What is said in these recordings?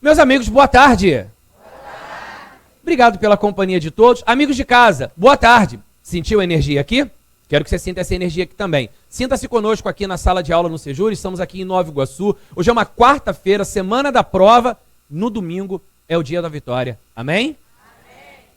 Meus amigos, boa tarde. Obrigado pela companhia de todos. Amigos de casa, boa tarde. Sentiu a energia aqui? Quero que você sinta essa energia aqui também. Sinta-se conosco aqui na sala de aula no Sejur. Estamos aqui em Nova Iguaçu. Hoje é uma quarta-feira, semana da prova. No domingo é o dia da vitória. Amém?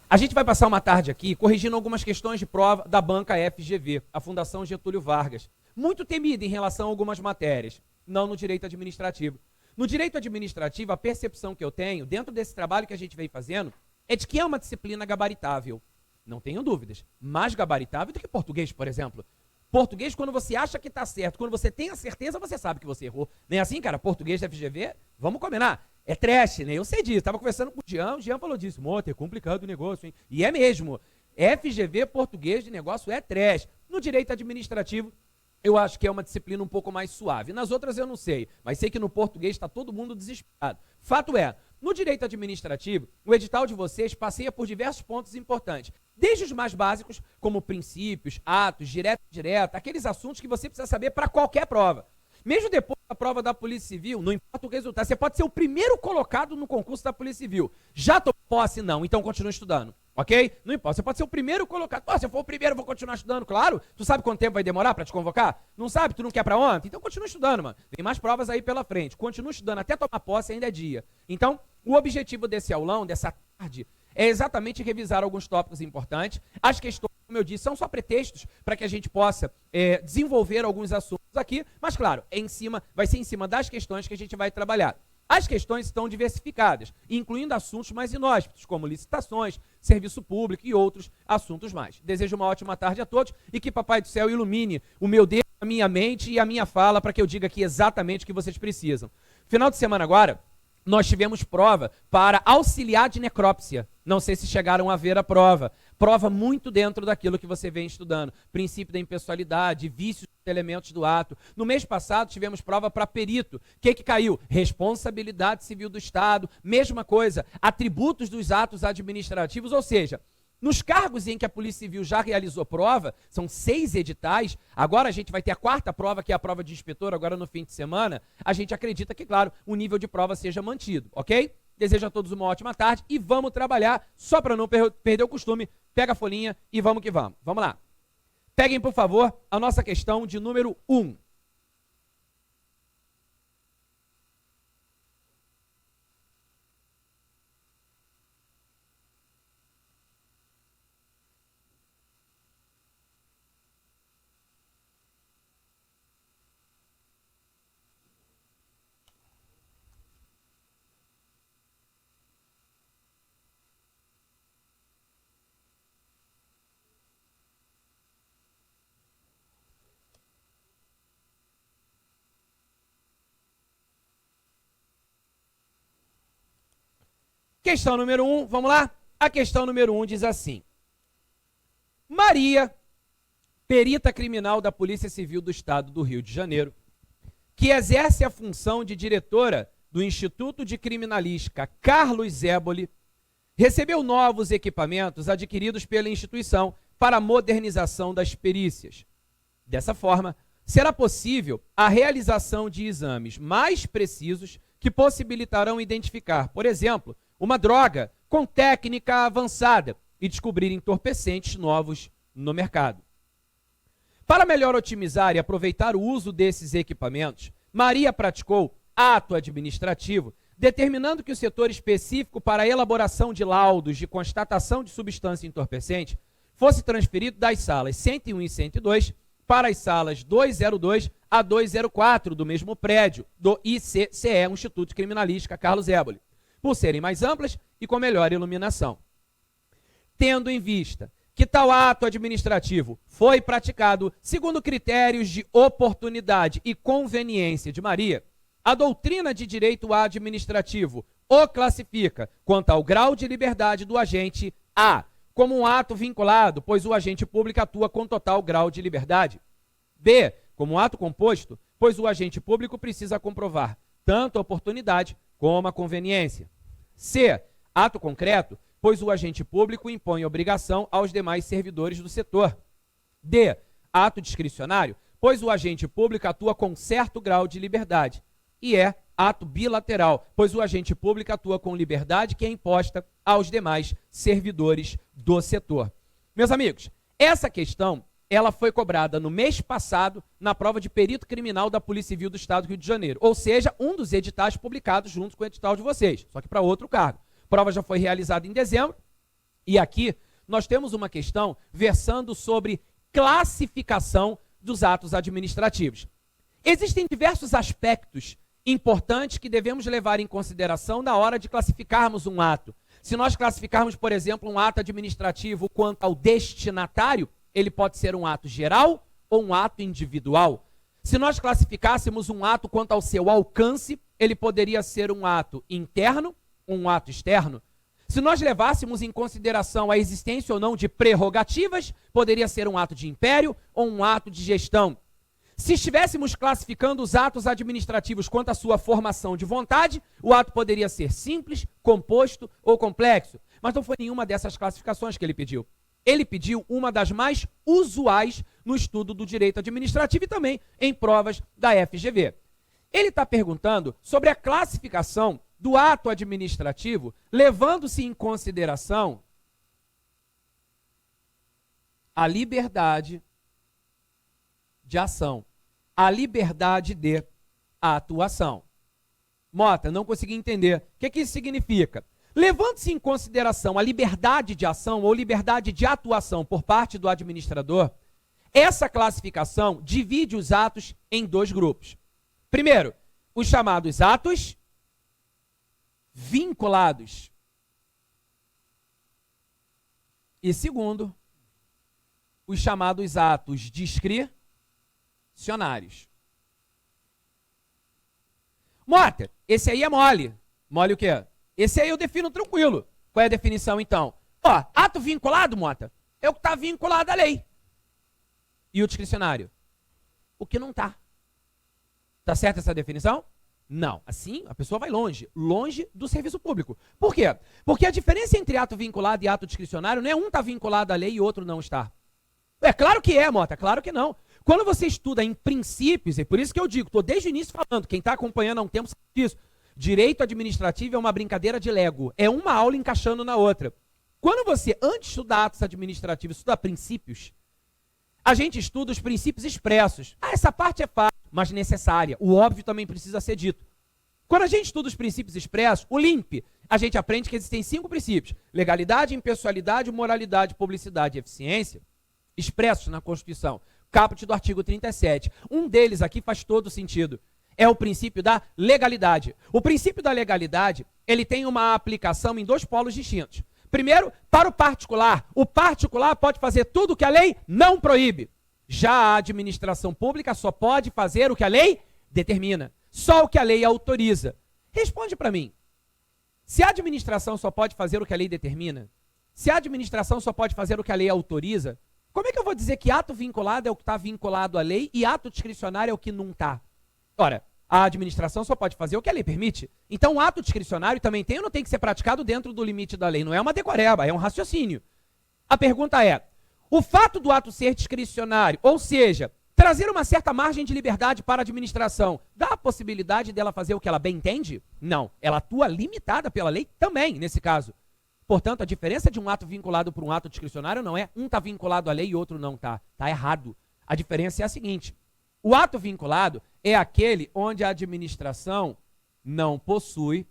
A gente vai passar uma tarde aqui corrigindo algumas questões de prova da banca FGV, a Fundação Getúlio Vargas. Muito temida em relação a algumas matérias, não no direito administrativo. No direito administrativo, a percepção que eu tenho, dentro desse trabalho que a gente vem fazendo, é de que é uma disciplina gabaritável. Não tenho dúvidas. Mais gabaritável do que português, por exemplo. Português, quando você acha que está certo, quando você tem a certeza, você sabe que você errou. Nem assim, cara? Português da FGV, vamos combinar. É trash, né? Eu sei disso. Estava conversando com o Jean falou disso. Moto, é complicado o negócio, hein? E é mesmo. FGV, português de negócio, é trash. No direito administrativo, eu acho que é uma disciplina um pouco mais suave. Nas outras eu não sei, mas sei que no português está todo mundo desesperado. Fato é, no direito administrativo, o edital de vocês passeia por diversos pontos importantes. Desde os mais básicos, como princípios, atos, direto e direta, aqueles assuntos que você precisa saber para qualquer prova. Mesmo depois da prova da Polícia Civil, não importa o resultado, você pode ser o primeiro colocado no concurso da Polícia Civil. Já tomou posse? Não, então continua estudando, ok? Não importa, você pode ser o primeiro colocado. Pô, se eu for o primeiro, eu vou continuar estudando, claro. Tu sabe quanto tempo vai demorar para te convocar? Não sabe? Tu não quer para ontem? Então continua estudando, mano. Tem mais provas aí pela frente. Continua estudando, até tomar posse ainda é dia. Então, o objetivo desse aulão, dessa tarde, é exatamente revisar alguns tópicos importantes. As questões, como eu disse, são só pretextos para que a gente possa desenvolver alguns assuntos aqui, mas claro, vai ser em cima das questões que a gente vai trabalhar. As questões estão diversificadas, incluindo assuntos mais inóspitos, como licitações, serviço público e outros assuntos mais. Desejo uma ótima tarde a todos e que Papai do Céu ilumine o meu dedo, a minha mente e a minha fala para que eu diga aqui exatamente o que vocês precisam. Final de semana agora, nós tivemos prova para auxiliar de necrópsia. Não sei se chegaram a ver a prova. Prova muito dentro daquilo que você vem estudando. Princípio da impessoalidade, vícios dos elementos do ato. No mês passado tivemos prova para perito. O que caiu? Responsabilidade civil do Estado. Mesma coisa, atributos dos atos administrativos, ou seja, nos cargos em que a Polícia Civil já realizou prova, são 6 editais, agora a gente vai ter a quarta prova, que é a prova de inspetor, agora no fim de semana, a gente acredita que, claro, o nível de prova seja mantido, ok? Desejo a todos uma ótima tarde e vamos trabalhar, só para não perder o costume, pega a folhinha e vamos que vamos. Vamos lá. Peguem, por favor, a nossa questão de número 1. Questão número 1, vamos lá? A questão número 1 diz assim: Maria, perita criminal da Polícia Civil do Estado do Rio de Janeiro, que exerce a função de diretora do Instituto de Criminalística Carlos Éboli, recebeu novos equipamentos adquiridos pela instituição para a modernização das perícias. Dessa forma, será possível a realização de exames mais precisos que possibilitarão identificar, por exemplo, uma droga com técnica avançada e descobrir entorpecentes novos no mercado. Para melhor otimizar e aproveitar o uso desses equipamentos, Maria praticou ato administrativo, determinando que o setor específico para a elaboração de laudos de constatação de substância entorpecente fosse transferido das salas 101 e 102 para as salas 202 a 204 do mesmo prédio do ICCE, Instituto de Criminalística Carlos Éboli, por serem mais amplas e com melhor iluminação. Tendo em vista que tal ato administrativo foi praticado segundo critérios de oportunidade e conveniência de Maria, a doutrina de direito administrativo o classifica quanto ao grau de liberdade do agente A, como um ato vinculado, pois o agente público atua com total grau de liberdade. B, como um ato composto, pois o agente público precisa comprovar tanto a oportunidade como a conveniência. C, ato concreto, pois o agente público impõe obrigação aos demais servidores do setor. D, ato discricionário, pois o agente público atua com certo grau de liberdade. e é ato bilateral, pois o agente público atua com liberdade que é imposta aos demais servidores do setor. Meus amigos, essa questão ela foi cobrada no mês passado na prova de perito criminal da Polícia Civil do Estado do Rio de Janeiro, ou seja, um dos editais publicados junto com o edital de vocês, só que para outro cargo. A prova já foi realizada em dezembro e aqui nós temos uma questão versando sobre classificação dos atos administrativos. Existem diversos aspectos importantes que devemos levar em consideração na hora de classificarmos um ato. Se nós classificarmos, por exemplo, um ato administrativo quanto ao destinatário, ele pode ser um ato geral ou um ato individual. Se nós classificássemos um ato quanto ao seu alcance, ele poderia ser um ato interno ou um ato externo. Se nós levássemos em consideração a existência ou não de prerrogativas, poderia ser um ato de império ou um ato de gestão. Se estivéssemos classificando os atos administrativos quanto à sua formação de vontade, o ato poderia ser simples, composto ou complexo. Mas não foi nenhuma dessas classificações que ele pediu. Ele pediu uma das mais usuais no estudo do direito administrativo e também em provas da FGV. Ele está perguntando sobre a classificação do ato administrativo, levando-se em consideração a liberdade de ação, a liberdade de atuação. Mota, não consegui entender. O que isso significa? Levando-se em consideração a liberdade de ação ou liberdade de atuação por parte do administrador, essa classificação divide os atos em dois grupos. Primeiro, os chamados atos vinculados. E segundo, os chamados atos discricionários. Mota, esse aí é mole. Mole o quê? Esse aí eu defino tranquilo. Qual é a definição, então? Ó, ato vinculado, Mota, é o que está vinculado à lei. E o discricionário? O que não está. Tá certa essa definição? Não. Assim, a pessoa vai longe. Longe do serviço público. Por quê? Porque a diferença entre ato vinculado e ato discricionário não é um está vinculado à lei e outro não está. É claro que é, Mota, claro que não. Quando você estuda em princípios, e por isso que eu digo, estou desde o início falando, quem está acompanhando há um tempo sabe disso. Direito administrativo é uma brincadeira de Lego. É uma aula encaixando na outra. Quando você, antes de estudar atos administrativos, estuda princípios, a gente estuda os princípios expressos. Ah, essa parte é fácil, mas necessária. O óbvio também precisa ser dito. Quando a gente estuda os princípios expressos, o LIMP, a gente aprende que existem 5 princípios. Legalidade, impessoalidade, moralidade, publicidade e eficiência, expressos na Constituição. Caput do artigo 37. Um deles aqui faz todo sentido. É o princípio da legalidade. O princípio da legalidade, ele tem uma aplicação em 2 polos distintos. Primeiro, para o particular. O particular pode fazer tudo o que a lei não proíbe. Já a administração pública só pode fazer o que a lei determina. Só o que a lei autoriza. Responde para mim. Se a administração só pode fazer o que a lei determina, se a administração só pode fazer o que a lei autoriza, como é que eu vou dizer que ato vinculado é o que está vinculado à lei e ato discricionário é o que não está? Ora, a administração só pode fazer o que a lei permite. Então, o ato discricionário também tem ou não tem que ser praticado dentro do limite da lei? Não é uma decoreba, é um raciocínio. A pergunta é, o fato do ato ser discricionário, ou seja, trazer uma certa margem de liberdade para a administração, dá a possibilidade dela fazer o que ela bem entende? Não. Ela atua limitada pela lei também, nesse caso. Portanto, a diferença de um ato vinculado por um ato discricionário não é um está vinculado à lei e outro não está. Está errado. A diferença é a seguinte. O ato vinculado é aquele onde a administração não possui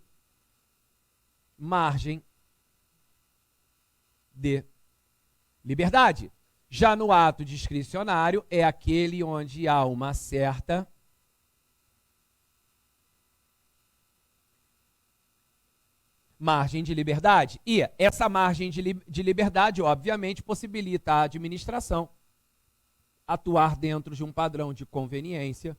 margem de liberdade. Já no ato discricionário é aquele onde há uma certa margem de liberdade. E essa margem de liberdade, obviamente, possibilita a administração atuar dentro de um padrão de conveniência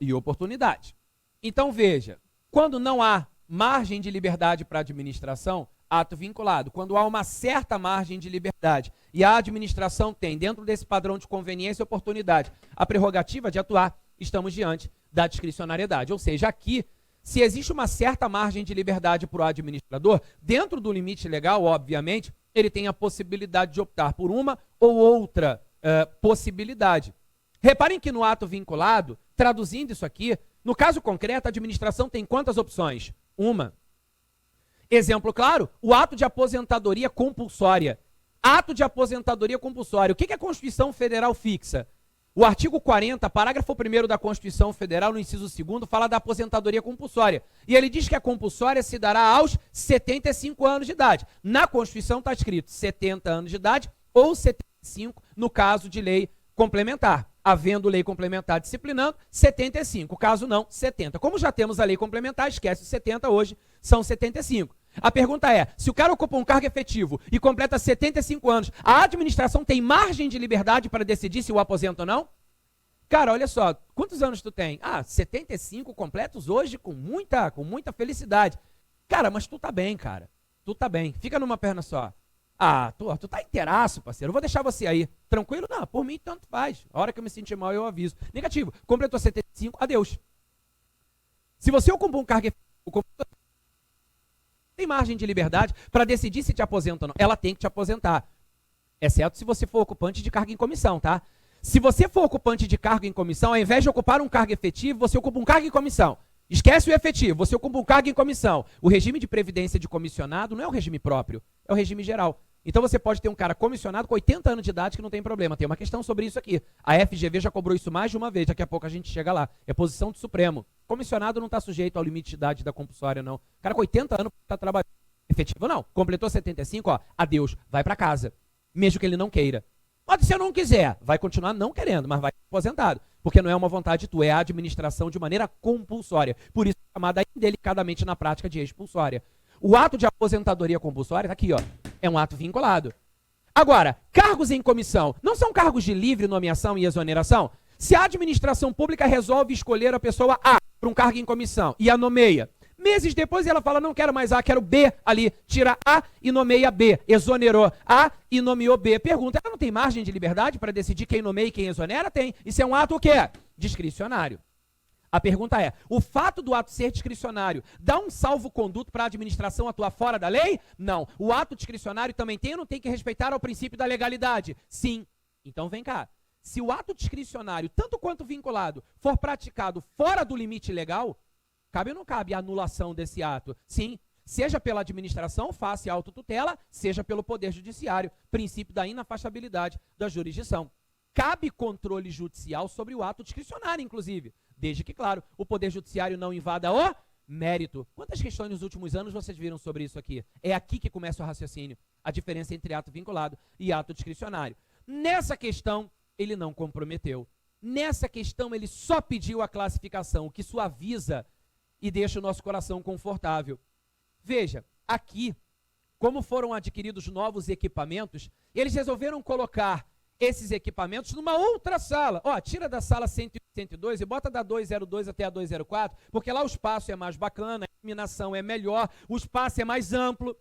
e oportunidade. Então, veja, quando não há margem de liberdade para a administração, ato vinculado. Quando há uma certa margem de liberdade e a administração tem, dentro desse padrão de conveniência e oportunidade, a prerrogativa de atuar, estamos diante da discricionariedade. Ou seja, aqui, se existe uma certa margem de liberdade para o administrador, dentro do limite legal, obviamente, ele tem a possibilidade de optar por uma ou outra possibilidade. Reparem que no ato vinculado, traduzindo isso aqui, no caso concreto, a administração tem quantas opções? Uma. Exemplo claro, o ato de aposentadoria compulsória. Ato de aposentadoria compulsória. O que a Constituição Federal fixa? O artigo 40, parágrafo 1º da Constituição Federal, no inciso 2º, fala da aposentadoria compulsória. E ele diz que a compulsória se dará aos 75 anos de idade. Na Constituição está escrito 70 anos de idade ou 75 no caso de lei complementar. Havendo lei complementar disciplinando, 75. Caso não, 70. Como já temos a lei complementar, esquece os 70 hoje, são 75. A pergunta é, se o cara ocupa um cargo efetivo e completa 75 anos, a administração tem margem de liberdade para decidir se o aposenta ou não? Cara, olha só, quantos anos tu tem? 75 completos hoje com muita felicidade. Cara, mas tu tá bem, cara. Tu tá bem. Fica numa perna só. Tu tá inteiraço, parceiro. Eu vou deixar você aí. Tranquilo? Não, por mim tanto faz. A hora que eu me sentir mal, eu aviso. Negativo. Completou 75, adeus. Se você ocupa um cargo efetivo, tem margem de liberdade para decidir se te aposenta ou não. Ela tem que te aposentar. Exceto se você for ocupante de cargo em comissão, tá? Se você for ocupante de cargo em comissão, ao invés de ocupar um cargo efetivo, você ocupa um cargo em comissão. Esquece o efetivo, você ocupa um cargo em comissão. O regime de previdência de comissionado não é o regime próprio, é o regime geral. Então você pode ter um cara comissionado com 80 anos de idade que não tem problema. Tem uma questão sobre isso aqui. A FGV já cobrou isso mais de uma vez, daqui a pouco a gente chega lá. É posição do Supremo. Comissionado não está sujeito ao limite de idade da compulsória, não. O cara com 80 anos está trabalhando. Efetivo não. Completou 75, adeus, vai para casa. Mesmo que ele não queira. Mas se eu não quiser, vai continuar não querendo, mas vai ser aposentado. Porque não é uma vontade tua, é a administração de maneira compulsória. Por isso é chamada indelicadamente na prática de expulsória. O ato de aposentadoria compulsória, tá aqui, ó, é um ato vinculado. Agora, cargos em comissão não são cargos de livre nomeação e exoneração? Se a administração pública resolve escolher a pessoa A para um cargo em comissão e a nomeia, meses depois ela fala, não quero mais A, quero B ali, tira A e nomeia B, exonerou A e nomeou B. Pergunta, ela não tem margem de liberdade para decidir quem nomeia e quem exonera? Tem. Isso é um ato o quê? Discricionário. A pergunta é, o fato do ato ser discricionário dá um salvo-conduto para a administração atuar fora da lei? Não. O ato discricionário também tem ou não tem que respeitar ao princípio da legalidade? Sim. Então vem cá. Se o ato discricionário, tanto quanto vinculado, for praticado fora do limite legal, cabe ou não cabe a anulação desse ato? Sim. Seja pela administração, face à autotutela, seja pelo Poder Judiciário, princípio da inafastabilidade da jurisdição. Cabe controle judicial sobre o ato discricionário, inclusive. Desde que, claro, o Poder Judiciário não invada o mérito. Quantas questões nos últimos anos vocês viram sobre isso aqui? É aqui que começa o raciocínio. A diferença entre ato vinculado e ato discricionário. Nessa questão, ele não comprometeu. Nessa questão, ele só pediu a classificação, o que suaviza e deixa o nosso coração confortável. Veja, aqui, como foram adquiridos novos equipamentos, eles resolveram colocar esses equipamentos numa outra sala. Ó, tira da sala 101 e 102 e bota da 202 até a 204, porque lá o espaço é mais bacana, a iluminação é melhor, o espaço é mais amplo.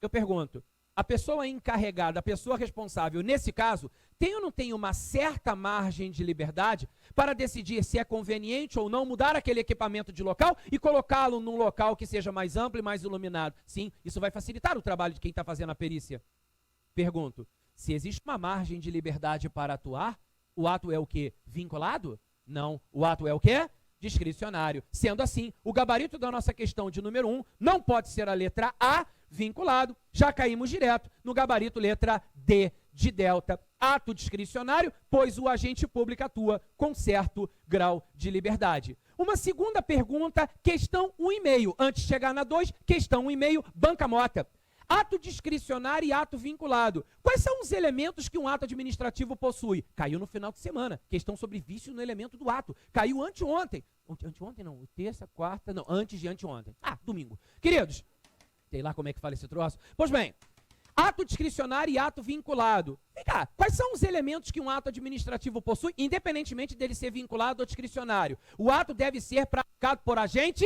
Eu pergunto, a pessoa encarregada, a pessoa responsável, nesse caso, tem ou não tem uma certa margem de liberdade para decidir se é conveniente ou não mudar aquele equipamento de local e colocá-lo num local que seja mais amplo e mais iluminado? Sim, isso vai facilitar o trabalho de quem está fazendo a perícia. Pergunto, se existe uma margem de liberdade para atuar, o ato é o quê? Vinculado? Não. O ato é o quê? Discricionário. Sendo assim, o gabarito da nossa questão de número 1 não pode ser a letra A, vinculado. Já caímos direto no gabarito letra D de delta. Ato discricionário, pois o agente público atua com certo grau de liberdade. Uma segunda pergunta, questão 1,5. Antes de chegar na 2, questão 1,5, banca mota. Ato discricionário e ato vinculado. Quais são os elementos que um ato administrativo possui? Caiu no final de semana. Questão sobre vício no elemento do ato. Caiu anteontem. Anteontem não, terça, quarta, não, antes de anteontem. Domingo. Queridos, sei lá como é que fala esse troço. Pois bem, ato discricionário e ato vinculado. Vem cá, quais são os elementos que um ato administrativo possui, independentemente dele ser vinculado ou discricionário? O ato deve ser praticado por agente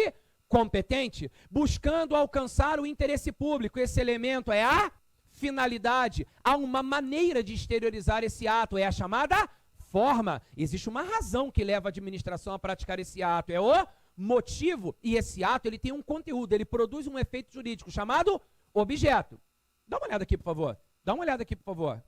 competente, buscando alcançar o interesse público. Esse elemento é a finalidade. Há uma maneira de exteriorizar esse ato, é a chamada forma. Existe uma razão que leva a administração a praticar esse ato, é o motivo. E esse ato, ele tem um conteúdo, ele produz um efeito jurídico chamado objeto. Dá uma olhada aqui, por favor. Dá uma olhada aqui, por favor.